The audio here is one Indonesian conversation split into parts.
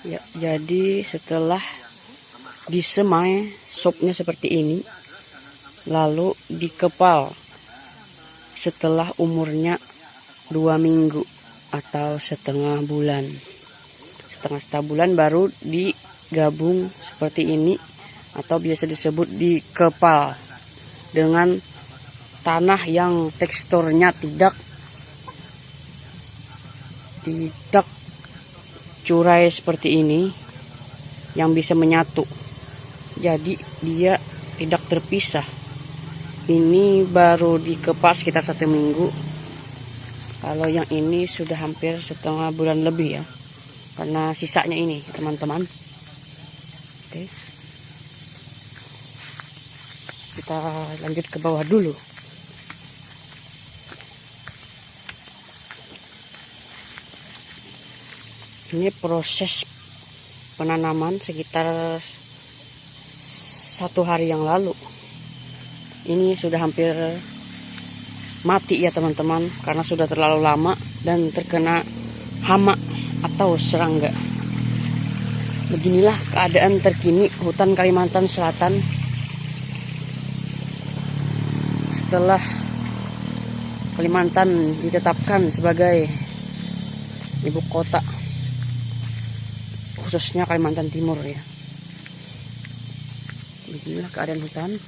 Ya, jadi setelah disemai sopnya seperti ini, lalu dikepal setelah umurnya 2 minggu atau setengah bulan. Setengah bulan baru digabung seperti ini, atau biasa disebut dikepal dengan tanah yang teksturnya tidak curai seperti ini, yang bisa menyatu. Jadi dia tidak terpisah. Ini baru dikepal sekitar 1 minggu. Kalau yang ini sudah hampir setengah bulan lebih ya, karena sisanya ini teman-teman. Oke, kita lanjut ke bawah dulu. Ini proses penanaman sekitar 1 hari yang lalu. Ini sudah hampir mati ya teman-teman, karena sudah terlalu lama dan terkena hama atau serangga. Beginilah keadaan terkini hutan Kalimantan Selatan setelah Kalimantan ditetapkan sebagai ibu kota, khususnya Kalimantan Timur ya. Beginilah keadaan hutan,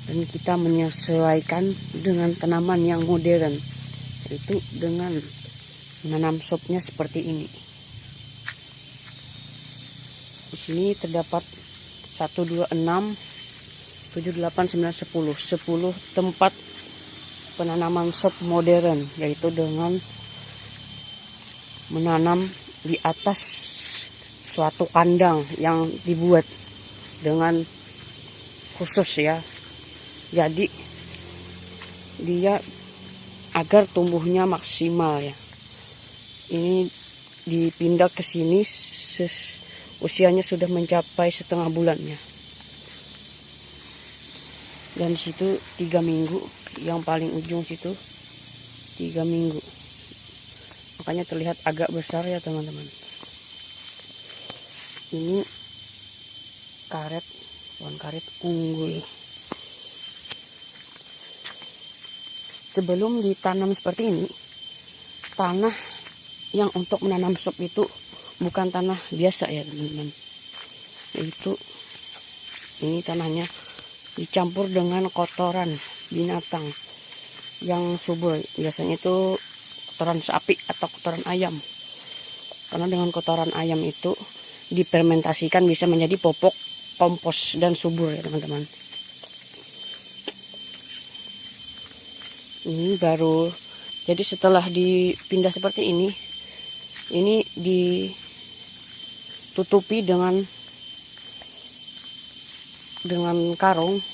dan kita menyesuaikan dengan tanaman yang modern, yaitu dengan menanam sopnya seperti ini. Di sini terdapat 1, 2, 6, 7, 8, 9, 10 tempat penanaman sop modern, yaitu dengan menanam di atas suatu kandang yang dibuat dengan khusus ya. Jadi dia agar tumbuhnya maksimal ya. Ini dipindah ke sini usianya sudah mencapai setengah bulan ya. Dan situ 3 minggu, yang paling ujung situ 3 minggu. Makanya terlihat agak besar ya teman-teman. Ini karet, pohon karet unggul. Sebelum ditanam seperti ini, tanah yang untuk menanam sop itu bukan tanah biasa ya teman-teman. Itu ini tanahnya dicampur dengan kotoran binatang yang subur. Biasanya itu kotoran sapi atau kotoran ayam. Karena dengan kotoran ayam itu difermentasikan bisa menjadi popok kompos dan subur ya teman-teman. Ini baru, jadi setelah dipindah seperti ini ditutupi dengan karung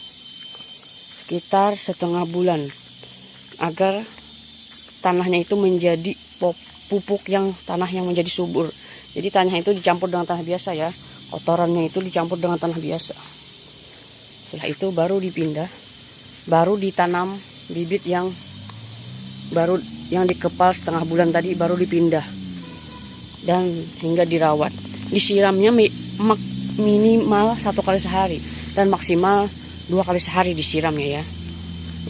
sekitar setengah bulan, agar tanahnya itu menjadi pupuk tanah yang menjadi subur. Jadi tanah itu dicampur dengan tanah biasa ya, kotorannya itu dicampur dengan tanah biasa. Setelah itu baru dipindah, baru ditanam bibit yang dikepal setengah bulan tadi, baru dipindah dan hingga dirawat. Disiramnya minimal 1 kali sehari dan maksimal 2 kali sehari disiramnya ya.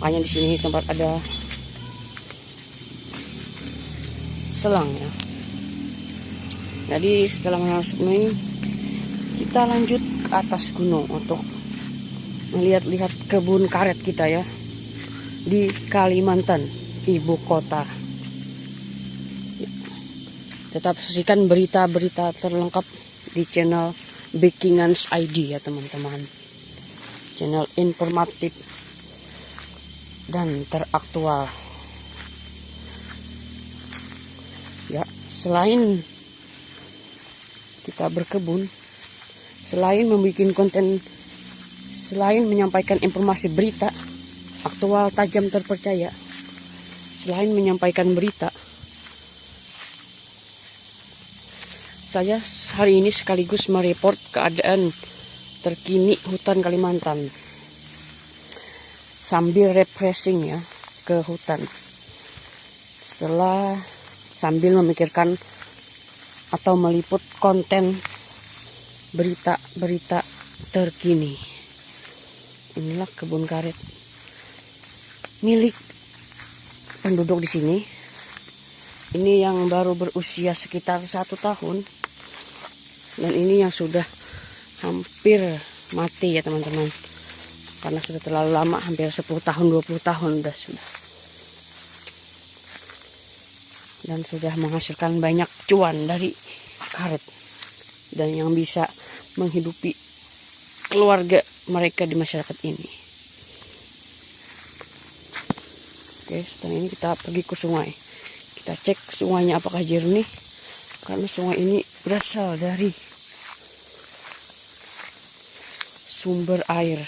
Makanya di sini tempat ada selang ya. Jadi setelah masuk ini, kita lanjut ke atas gunung untuk melihat-lihat kebun karet kita ya di Kalimantan, ibu kota. Tetap saksikan berita-berita terlengkap di channel Bakingans ID ya teman-teman. Channel informatif dan teraktual. Ya, selain kita berkebun, selain membuat konten, selain menyampaikan informasi berita aktual, tajam, terpercaya, selain menyampaikan berita, saya hari ini sekaligus mereport keadaan terkini hutan Kalimantan sambil refreshing ya ke hutan. Setelah sambil memikirkan atau meliput konten berita-berita terkini. Inilah kebun karet milik penduduk di sini. Ini yang baru berusia sekitar 1 tahun. Dan ini yang sudah hampir mati ya teman-teman. Karena sudah terlalu lama, hampir 10 tahun, 20 tahun sudah. Dan sudah menghasilkan banyak cuan dari karet. Dan yang bisa menghidupi keluarga mereka di masyarakat ini. Oke, setelah ini kita pergi ke sungai. Kita cek sungainya apakah jernih. Karena sungai ini berasal dari sumber air.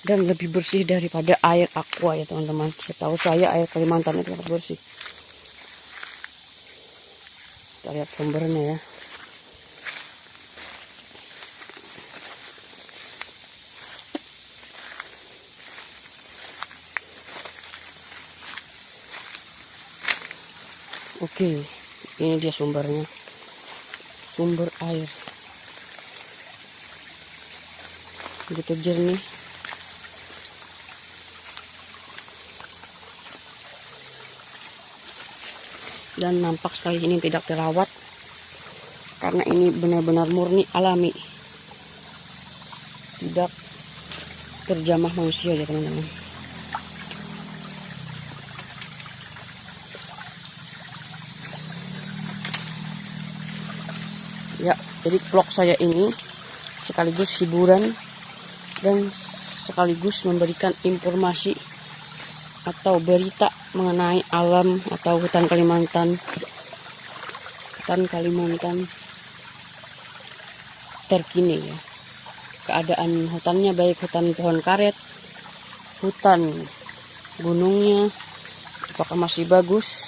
Dan lebih bersih daripada air aqua ya teman-teman. Setahu saya air Kalimantan itu sangat bersih. Kita lihat sumbernya ya. Oke, ini dia sumbernya. Sumber air. Begitu jernih. Dan nampak sekali ini tidak terawat. Karena ini benar-benar murni alami. Tidak terjamah manusia ya teman-teman. Ya, jadi vlog saya ini sekaligus hiburan dan sekaligus memberikan informasi atau berita mengenai alam atau hutan Kalimantan. Hutan Kalimantan terkini ya. Keadaan hutannya baik hutan pohon karet, hutan gunungnya apakah masih bagus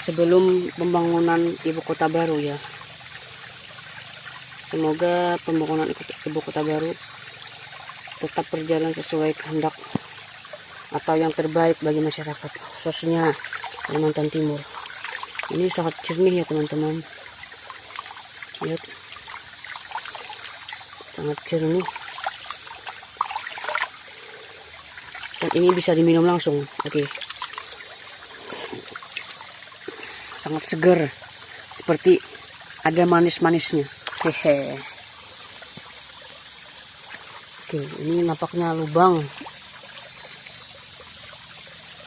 sebelum pembangunan ibu kota baru ya. Semoga pembangunan ibu kota baru tetap berjalan sesuai kehendak atau yang terbaik bagi masyarakat, khususnya Kalimantan Timur. Ini sangat jernih ya teman-teman. Lihat, sangat jernih. Dan ini bisa diminum langsung. Oke. Sangat segar, seperti ada manis-manisnya. Hehe. Oke, ini nampaknya lubang.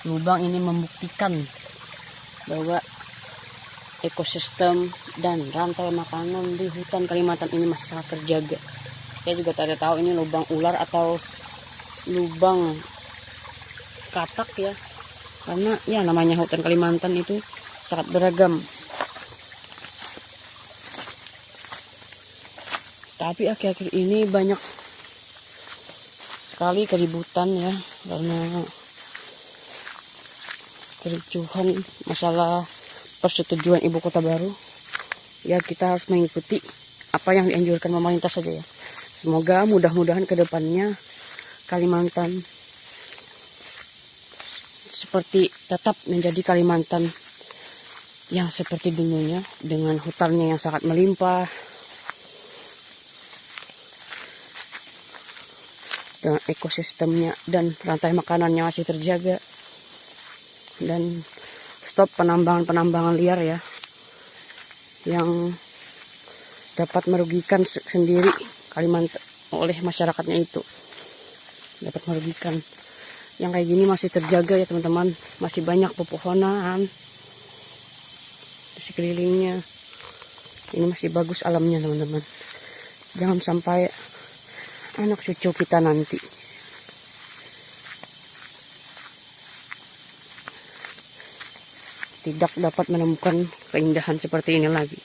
Lubang ini membuktikan bahwa ekosistem dan rantai makanan di hutan Kalimantan ini masih sangat terjaga. Saya juga tidak tahu ini lubang ular atau lubang katak ya. Karena ya namanya hutan Kalimantan itu sangat beragam. Tapi akhir-akhir ini banyak sekali keributan ya, karena kericuhan masalah persetujuan ibu kota baru. Ya, kita harus mengikuti apa yang dianjurkan pemerintah saja ya. Semoga mudah-mudahan ke depannya Kalimantan seperti tetap menjadi Kalimantan yang seperti dulunya, dengan hutannya yang sangat melimpah, dengan ekosistemnya dan rantai makanannya masih terjaga, dan stop penambangan liar ya yang dapat merugikan sendiri Kalimantan oleh masyarakatnya, itu dapat merugikan. Yang kayak gini masih terjaga ya teman-teman, masih banyak pepohonan di sekelilingnya. Ini masih bagus alamnya teman-teman. Jangan sampai anak cucu kita nanti tidak dapat menemukan keindahan seperti ini lagi.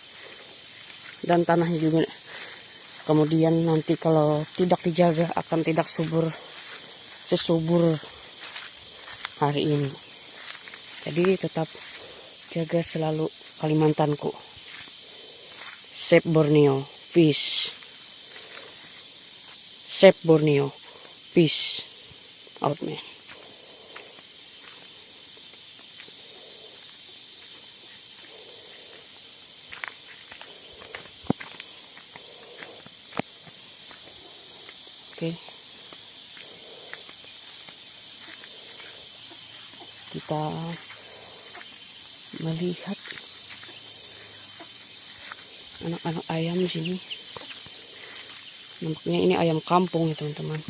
Dan tanahnya juga kemudian nanti kalau tidak dijaga akan tidak sesubur hari ini. Jadi tetap jaga selalu Kalimantanku. Save Borneo, peace. Save Borneo, peace. Out man. Oke. Kita melihat anak-anak ayam di sini. Nampaknya ini ayam kampung ya teman-teman.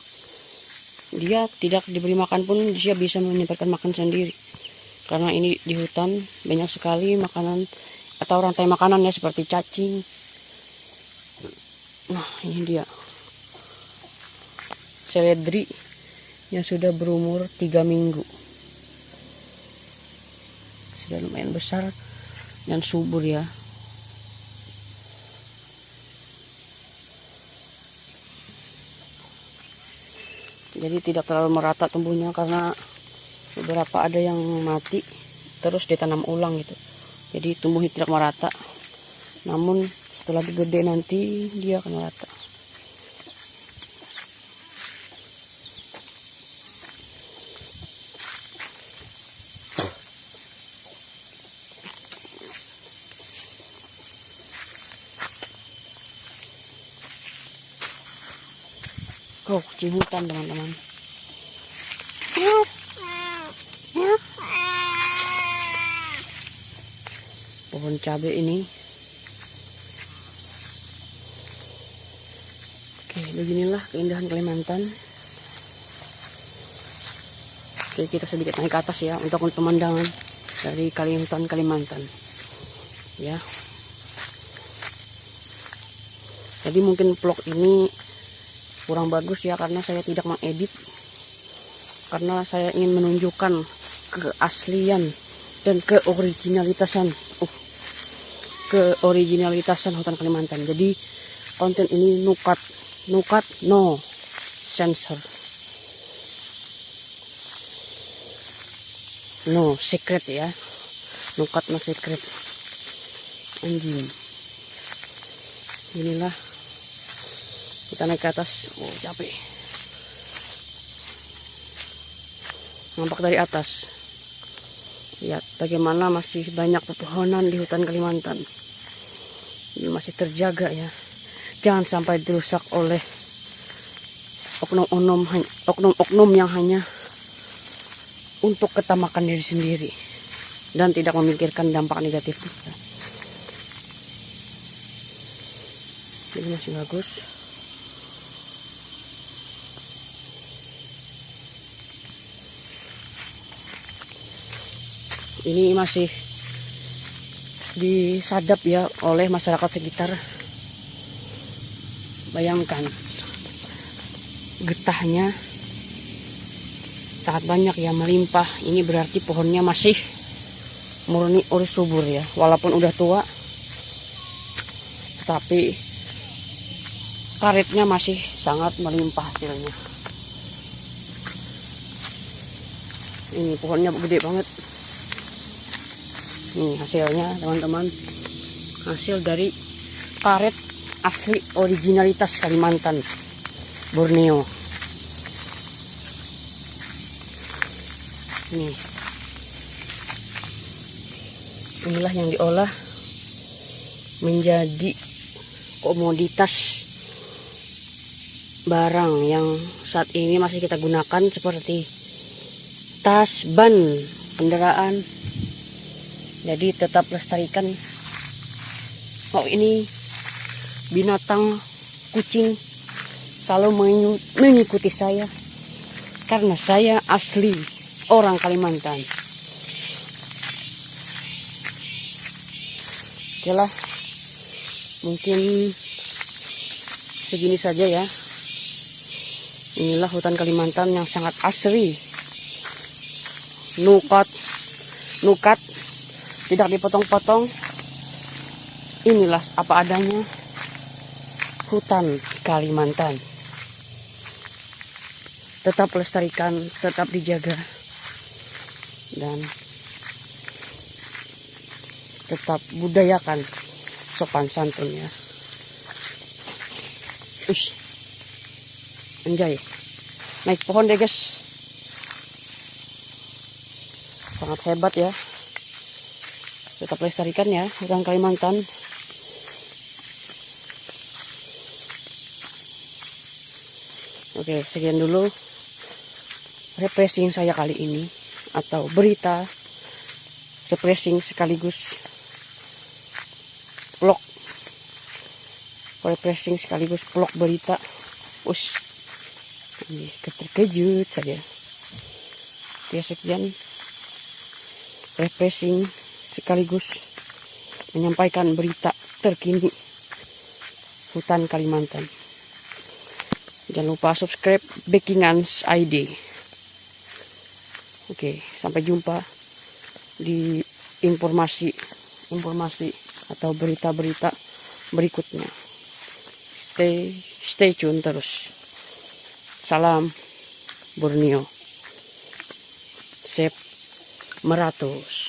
Dia tidak diberi makan pun dia bisa menyimpan makan sendiri. Karena ini di hutan banyak sekali makanan atau rantai makanan ya, seperti cacing. Nah, ini dia seledri yang sudah berumur 3 minggu. Sudah lumayan besar dan subur ya. Jadi tidak terlalu merata tumbuhnya karena beberapa ada yang mati terus ditanam ulang gitu. Jadi tumbuhnya tidak merata. Namun setelah digede nanti dia akan merata. Oh, kucing hutan teman-teman. Pohon cabai ini. Oke, beginilah keindahan Kalimantan. Oke, kita sedikit naik ke atas ya untuk pemandangan dari hutan Kalimantan. Ya. Jadi mungkin vlog ini kurang bagus ya karena saya tidak mengedit, karena saya ingin menunjukkan keaslian dan keoriginalitasan hutan Kalimantan. Jadi konten ini nukat no sensor, no secret ya, nukat no secret. Anjing, inilah kita naik ke atas. Oh, capek. Nampak dari atas. Lihat bagaimana masih banyak pepohonan di hutan Kalimantan. Ini masih terjaga ya. Jangan sampai dirusak oleh oknum-oknum yang hanya untuk ketamakan diri sendiri dan tidak memikirkan dampak negatif. Ini masih bagus. Ini masih disadap ya oleh masyarakat sekitar. Bayangkan getahnya sangat banyak ya, melimpah. Ini berarti pohonnya masih murni ori subur ya, walaupun udah tua tetapi karetnya masih sangat melimpah hasilnya. Ini pohonnya gede banget. Nih hasilnya teman-teman, hasil dari karet asli originalitas Kalimantan, Borneo. Inilah yang diolah menjadi komoditas barang yang saat ini masih kita gunakan, seperti tas, ban kendaraan. Jadi tetap lestarikan. Oh, ini binatang kucing selalu mengikuti saya karena saya asli orang Kalimantan. Oke lah, mungkin segini saja ya. Inilah hutan Kalimantan yang sangat asri, nukat, tidak dipotong-potong. Inilah apa adanya hutan Kalimantan. Tetap lestarikan, tetap dijaga, dan tetap budayakan sopan santun ya. Anjay, naik pohon deh guys, sangat hebat ya. Tetap lestarikan ya hutan Kalimantan. Oke, sekian dulu refreshing saya kali ini, atau berita refreshing sekaligus vlog, refreshing sekaligus vlog berita. Ini terkejut saja. Oke, sekian refreshing sekaligus menyampaikan berita terkini hutan Kalimantan. Jangan lupa subscribe Backingan's ID. Oke, sampai jumpa di informasi atau berita-berita berikutnya. Stay tune terus. Salam Borneo. Sep Meratus.